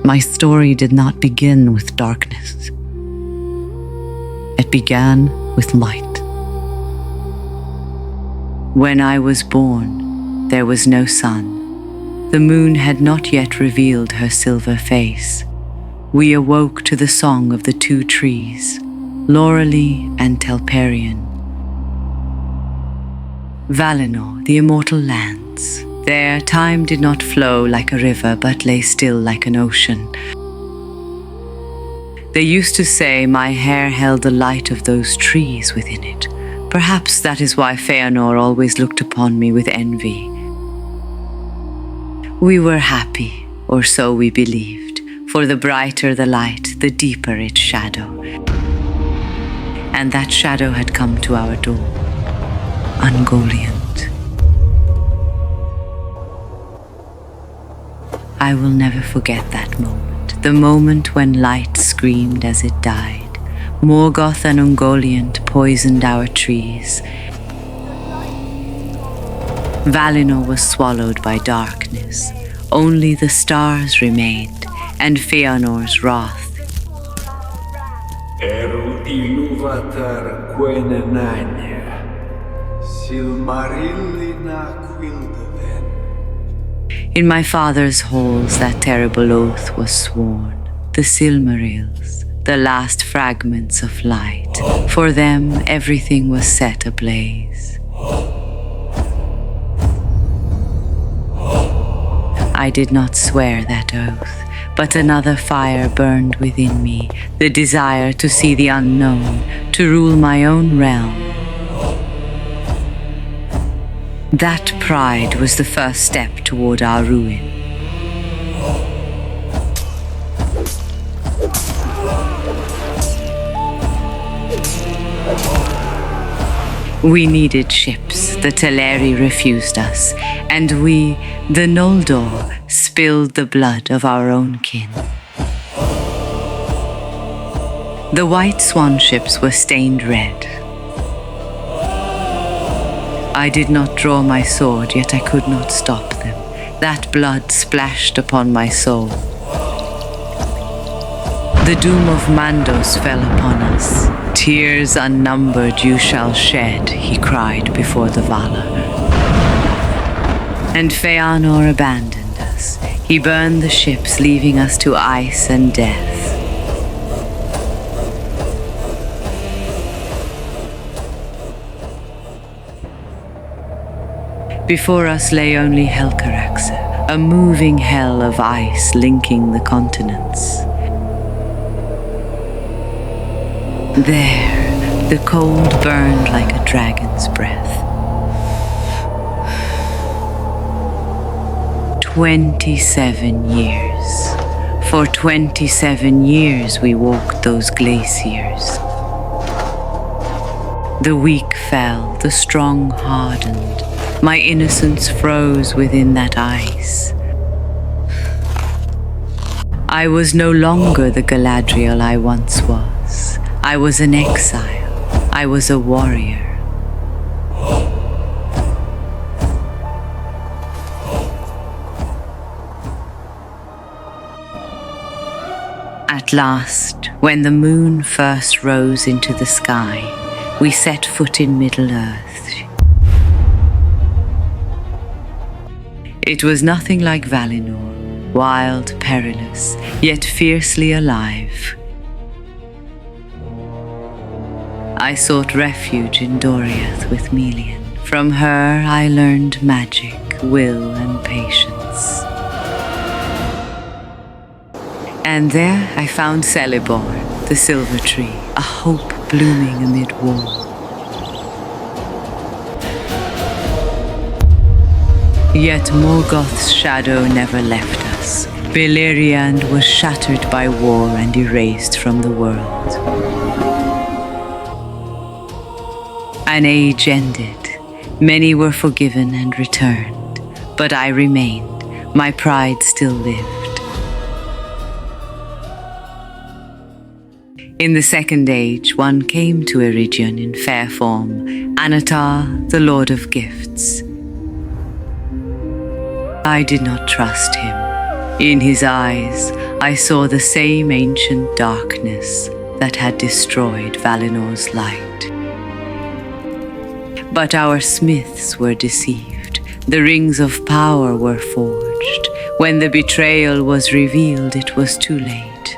My story did not begin with darkness. It began with light. When I was born, there was no sun. The moon had not yet revealed her silver face. We awoke to the song of the two trees, Laurelin and Telperion. Valinor, the immortal lands. There time did not flow like a river, but lay still like an ocean. They used to say my hair held the light of those trees within it. Perhaps that is why Fëanor always looked upon me with envy. We were happy, or so we believed, for the brighter the light, the deeper its shadow. And that shadow had come to our door, Ungoliant. I will never forget that moment, the moment when light screamed as it died. Morgoth and Ungoliant poisoned our trees. Valinor was swallowed by darkness. Only the stars remained, and Fëanor's wrath. Iluvatar quene Nenya, Silmarillina quildoven. In my father's halls that terrible oath was sworn, the Silmarils, the last fragments of light. For them, everything was set ablaze. I did not swear that oath, but another fire burned within me, the desire to see the unknown, to rule my own realm. That pride was the first step toward our ruin. We needed ships, the Teleri refused us, and we, the Noldor, spilled the blood of our own kin. The white swan ships were stained red. I did not draw my sword, yet I could not stop them. That blood splashed upon my soul. The doom of Mandos fell upon us. Tears unnumbered you shall shed, he cried before the Valar. And Fëanor abandoned us. He burned the ships, leaving us to ice and death. Before us lay only Helcaraxë, a moving hell of ice linking the continents. There, the cold burned like a dragon's breath. 27 years. For 27 years we walked those glaciers. The weak fell, the strong hardened. My innocence froze within that ice. I was no longer the Galadriel I once was. I was an exile. I was a warrior. At last, when the moon first rose into the sky, we set foot in Middle-earth. It was nothing like Valinor, wild, perilous, yet fiercely alive. I sought refuge in Doriath with Melian. From her I learned magic, will, and patience. And there I found Celeborn, the silver tree, a hope blooming amid war. Yet Morgoth's shadow never left us. Beleriand was shattered by war and erased from the world. An age ended. Many were forgiven and returned, but I remained. My pride still lived. In the Second Age, one came to Eregion in fair form, Anatar, the Lord of Gifts. I did not trust him. In his eyes, I saw the same ancient darkness that had destroyed Valinor's light. But our smiths were deceived. The rings of power were forged. When the betrayal was revealed, it was too late.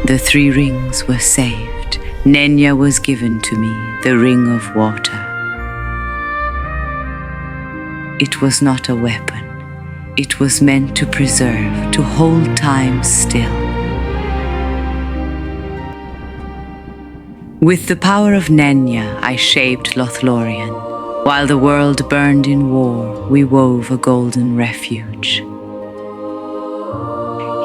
The 3 rings were saved. Nenya was given to me, the ring of water. It was not a weapon. It was meant to preserve, to hold time still. With the power of Nenya, I shaped Lothlórien. While the world burned in war, we wove a golden refuge.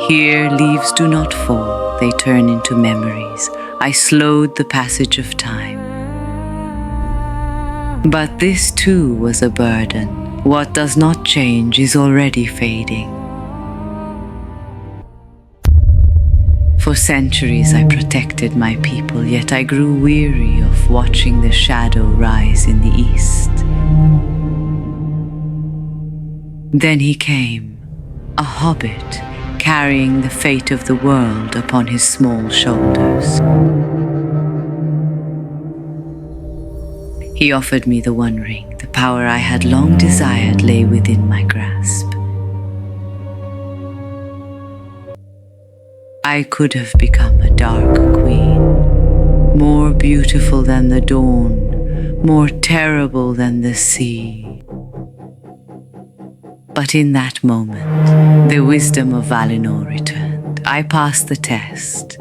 Here leaves do not fall, they turn into memories. I slowed the passage of time. But this too was a burden. What does not change is already fading. For centuries I protected my people, yet I grew weary of watching the shadow rise in the east. Then he came, a hobbit, carrying the fate of the world upon his small shoulders. He offered me the One Ring. The power I had long desired lay within my grasp. I could have become a dark queen, more beautiful than the dawn, more terrible than the sea. But in that moment, the wisdom of Valinor returned. I passed the test.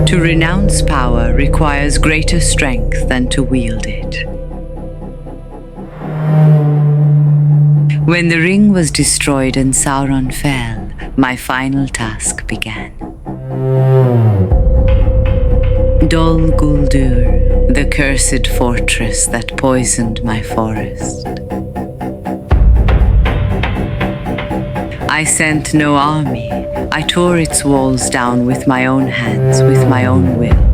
To renounce power requires greater strength than to wield it. When the ring was destroyed and Sauron fell, my final task began. Dol Guldur, the cursed fortress that poisoned my forest. I sent no army. I tore its walls down with my own hands, with my own will.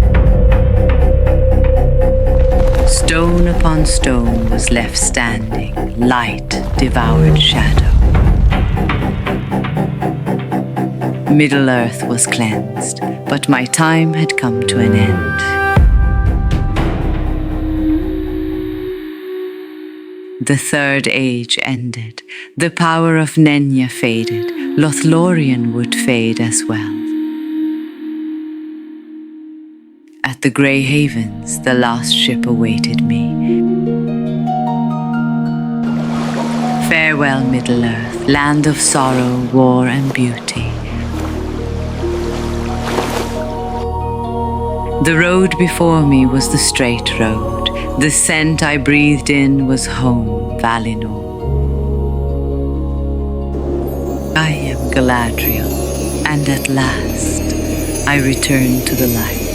Stone upon stone was left standing, light devoured shadow. Middle-earth was cleansed, but my time had come to an end. The Third Age ended. The power of Nenya faded. Lothlórien would fade as well. At the Grey Havens, the last ship awaited me. Farewell, Middle-earth, land of sorrow, war, and beauty. The road before me was the straight road. The scent I breathed in was home, Valinor. I am Galadriel, and at last I return to the light.